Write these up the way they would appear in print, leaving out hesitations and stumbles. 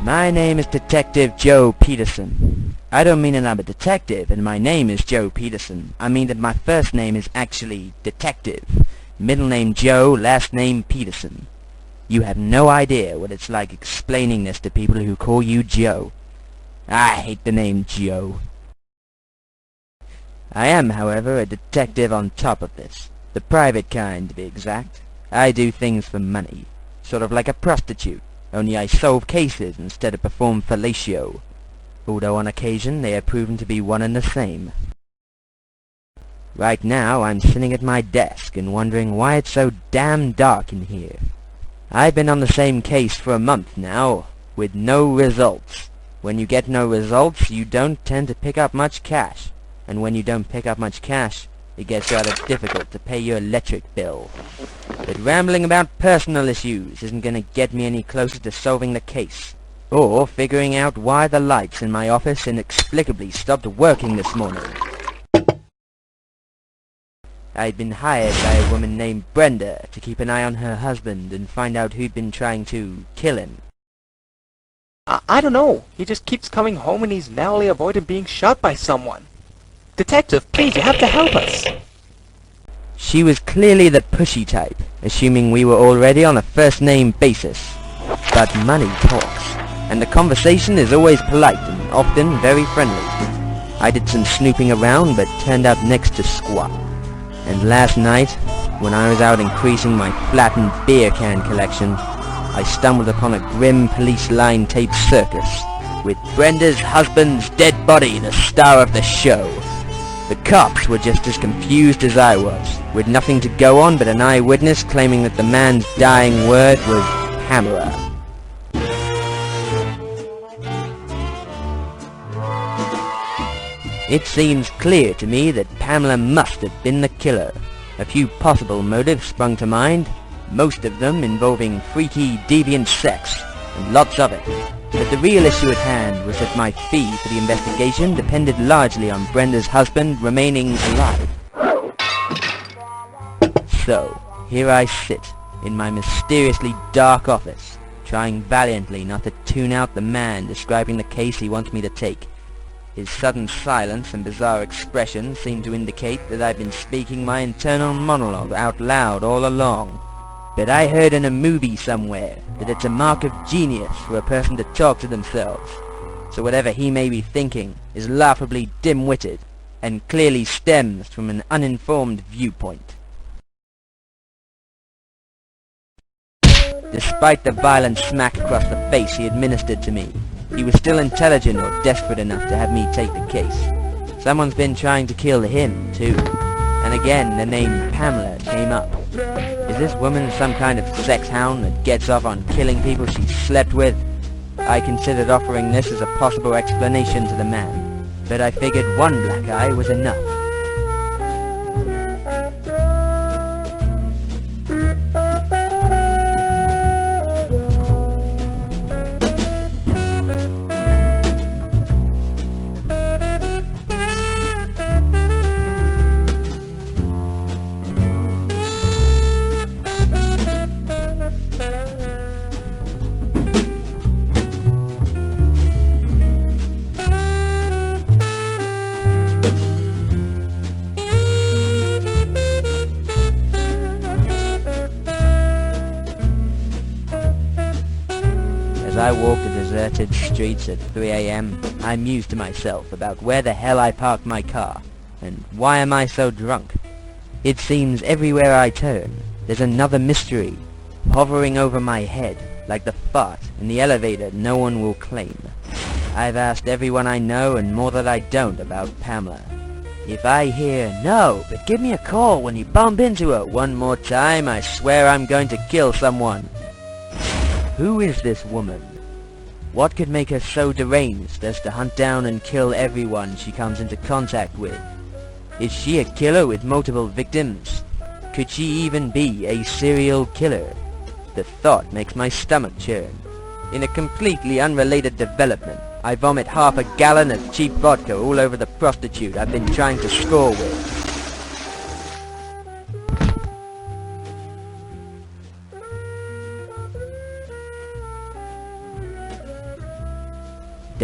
My name is Detective Joe Peterson. I don't mean that I'm a detective and my name is Joe Peterson. I mean that my first name is actually Detective. Middle name Joe, last name Peterson. You have no idea what it's like explaining this to people who call you Joe. I hate the name Joe. I am, however, a detective on top of this. The private kind, to be exact. I do things for money. Sort of like a prostitute, only I solve cases instead of perform fellatio. Although on occasion they have proven to be one and the same. Right now I'm sitting at my desk and wondering why it's so damn dark in here. I've been on the same case for a month now, with no results. When you get no results, you don't tend to pick up much cash. And when you don't pick up much cash, it gets rather difficult to pay your electric bill. But rambling about personal issues isn't going to get me any closer to solving the case, or figuring out why the lights in my office inexplicably stopped working this morning. I'd been hired by a woman named Brenda to keep an eye on her husband and find out who'd been trying to kill him. I don't know. He just keeps coming home and he's narrowly avoided being shot by someone. Detective, please, you have to help us. She was clearly the pushy type, assuming we were already on a first-name basis. But money talks, and the conversation is always polite and often very friendly. I did some snooping around, but turned up next to squat. And last night, when I was out increasing my flattened beer can collection, I stumbled upon a grim police line tape circus, with Brenda's husband's dead body the star of the show. The cops were just as confused as I was, with nothing to go on but an eyewitness claiming that the man's dying word was Pamela. It seems clear to me that Pamela must have been the killer. A few possible motives sprung to mind, most of them involving freaky, deviant sex, and lots of it. But the real issue at hand was that my fee for the investigation depended largely on Brenda's husband remaining alive. So, here I sit, in my mysteriously dark office, trying valiantly not to tune out the man describing the case he wants me to take. His sudden silence and bizarre expression seem to indicate that I've been speaking my internal monologue out loud all along. But I heard in a movie somewhere that it's a mark of genius for a person to talk to themselves. So whatever he may be thinking is laughably dim-witted and clearly stems from an uninformed viewpoint. Despite the violent smack across the face he administered to me, he was still intelligent or desperate enough to have me take the case. Someone's been trying to kill him, too. And again, the name Pamela came up. Is this woman some kind of sex hound that gets off on killing people she slept with? I considered offering this as a possible explanation to the man, but I figured one black eye was enough. As I walk the deserted streets at 3 a.m., I muse to myself about where the hell I parked my car, and why am I so drunk. It seems everywhere I turn, there's another mystery, hovering over my head, like the fart in the elevator no one will claim. I've asked everyone I know and more that I don't about Pamela. If I hear, "No, but give me a call when you bump into her," one more time, I swear I'm going to kill someone. Who is this woman? What could make her so deranged as to hunt down and kill everyone she comes into contact with? Is she a killer with multiple victims? Could she even be a serial killer? The thought makes my stomach churn. In a completely unrelated development, I vomit half a gallon of cheap vodka all over the prostitute I've been trying to score with.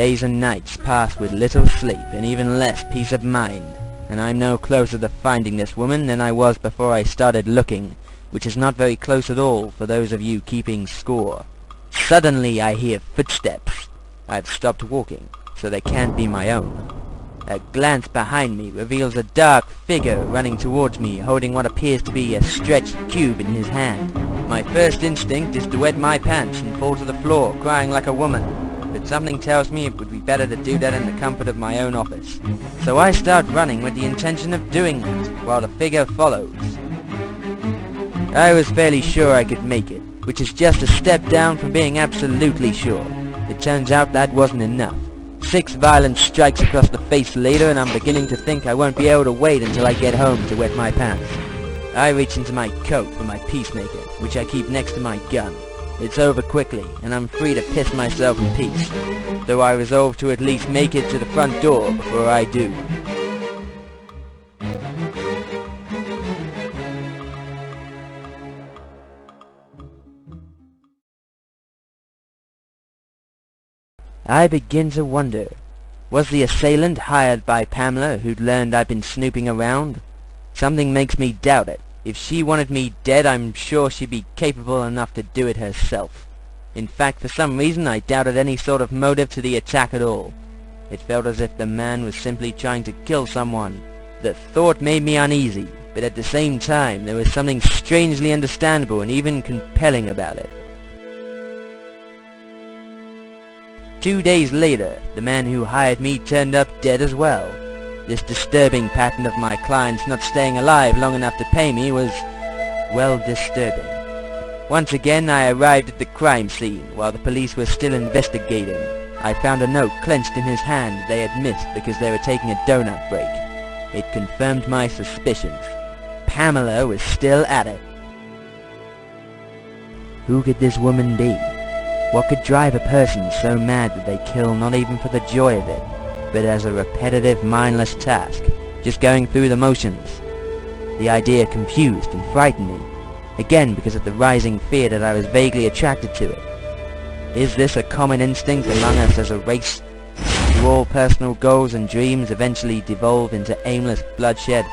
Days and nights pass with little sleep and even less peace of mind, and I'm no closer to finding this woman than I was before I started looking, which is not very close at all for those of you keeping score. Suddenly I hear footsteps. I've stopped walking, so they can't be my own. A glance behind me reveals a dark figure running towards me, holding what appears to be a stretched cube in his hand. My first instinct is to wet my pants and fall to the floor, crying like a woman, but something tells me it would be better to do that in the comfort of my own office. So I start running with the intention of doing that, while the figure follows. I was fairly sure I could make it, which is just a step down from being absolutely sure. It turns out that wasn't enough. 6 violent strikes across the face later, and I'm beginning to think I won't be able to wait until I get home to wet my pants. I reach into my coat for my peacemaker, which I keep next to my gun. It's over quickly, and I'm free to piss myself in peace, though I resolve to at least make it to the front door before I do. I begin to wonder, was the assailant hired by Pamela, who'd learned I'd been snooping around? Something makes me doubt it. If she wanted me dead, I'm sure she'd be capable enough to do it herself. In fact, for some reason I doubted any sort of motive to the attack at all. It felt as if the man was simply trying to kill someone. The thought made me uneasy, but at the same time there was something strangely understandable and even compelling about it. 2 days later, the man who hired me turned up dead as well. This disturbing pattern of my clients not staying alive long enough to pay me was, well, disturbing. Once again I arrived at the crime scene while the police were still investigating. I found a note clenched in his hand they had missed because they were taking a donut break. It confirmed my suspicions. Pamela was still at it. Who could this woman be? What could drive a person so mad that they kill not even for the joy of it, but as a repetitive, mindless task, just going through the motions? The idea confused and frightened me, again because of the rising fear that I was vaguely attracted to it. Is this a common instinct among us as a race? Do all personal goals and dreams eventually devolve into aimless bloodshed?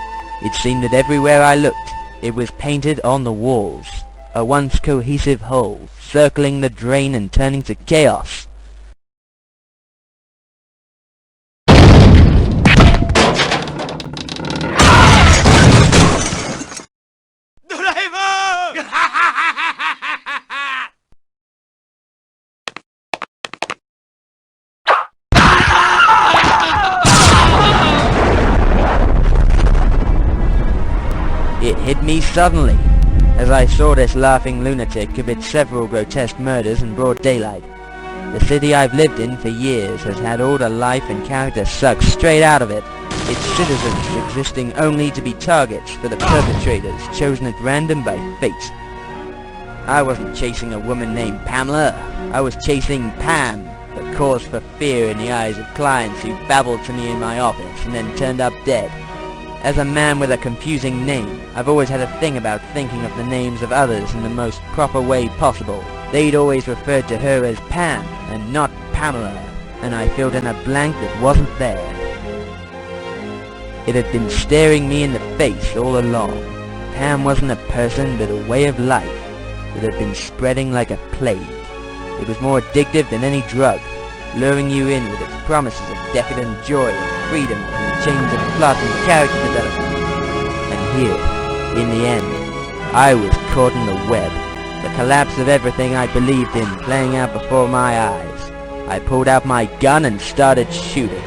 It seemed that everywhere I looked, it was painted on the walls, a once cohesive whole, circling the drain and turning to chaos. It hit me suddenly, as I saw this laughing lunatic commit several grotesque murders in broad daylight. The city I've lived in for years has had all the life and character sucked straight out of it, its citizens existing only to be targets for the perpetrators chosen at random by fate. I wasn't chasing a woman named Pamela, I was chasing Pam, the cause for fear in the eyes of clients who babbled to me in my office and then turned up dead. As a man with a confusing name, I've always had a thing about thinking of the names of others in the most proper way possible. They'd always referred to her as Pam, and not Pamela, and I filled in a blank that wasn't there. It had been staring me in the face all along. Pam wasn't a person, but a way of life that had been spreading like a plague. It was more addictive than any drug, luring you in with its promises of decadent joy and freedom and chains of plot and character development. And here, in the end, I was caught in the web, the collapse of everything I believed in playing out before my eyes. I pulled out my gun and started shooting.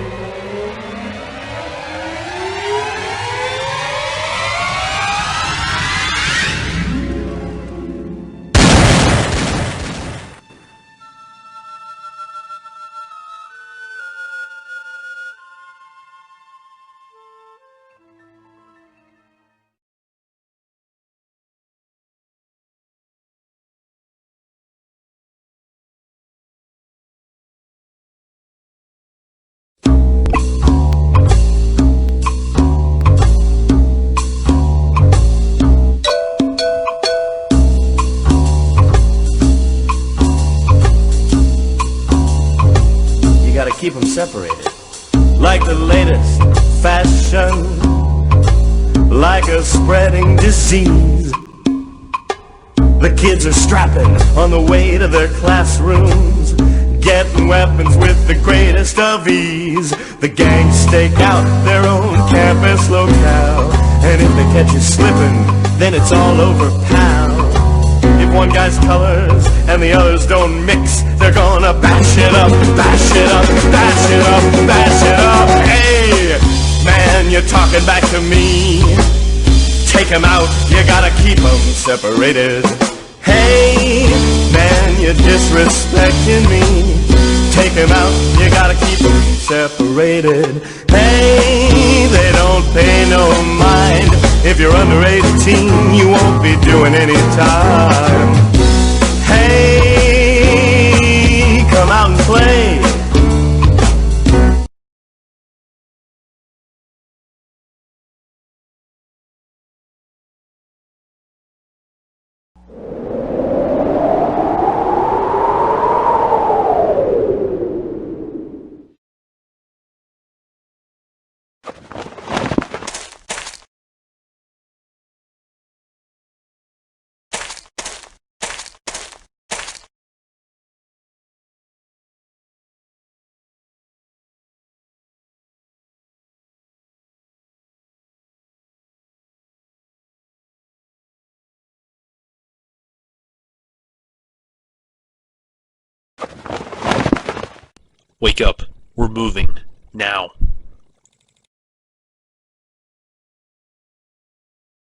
separated. Like the latest fashion, like a spreading disease. The kids are strapping on the way to their classrooms, getting weapons with the greatest of ease. The gangs stake out their own campus locale, and if they catch you slipping, then it's all over, pal. If one guy's colors and the others don't mix, they're gonna bash it up, bash it up, bash it up, bash it up. Hey, man, you're talking back to me. Take 'em out, you gotta keep 'em separated. Hey, man, you're disrespecting me. Take 'em out, you gotta keep 'em separated. Hey, they don't pay no mind. If you're under 18, you won't be doing any time. Hey, come out and play. Wake up. We're moving. Now.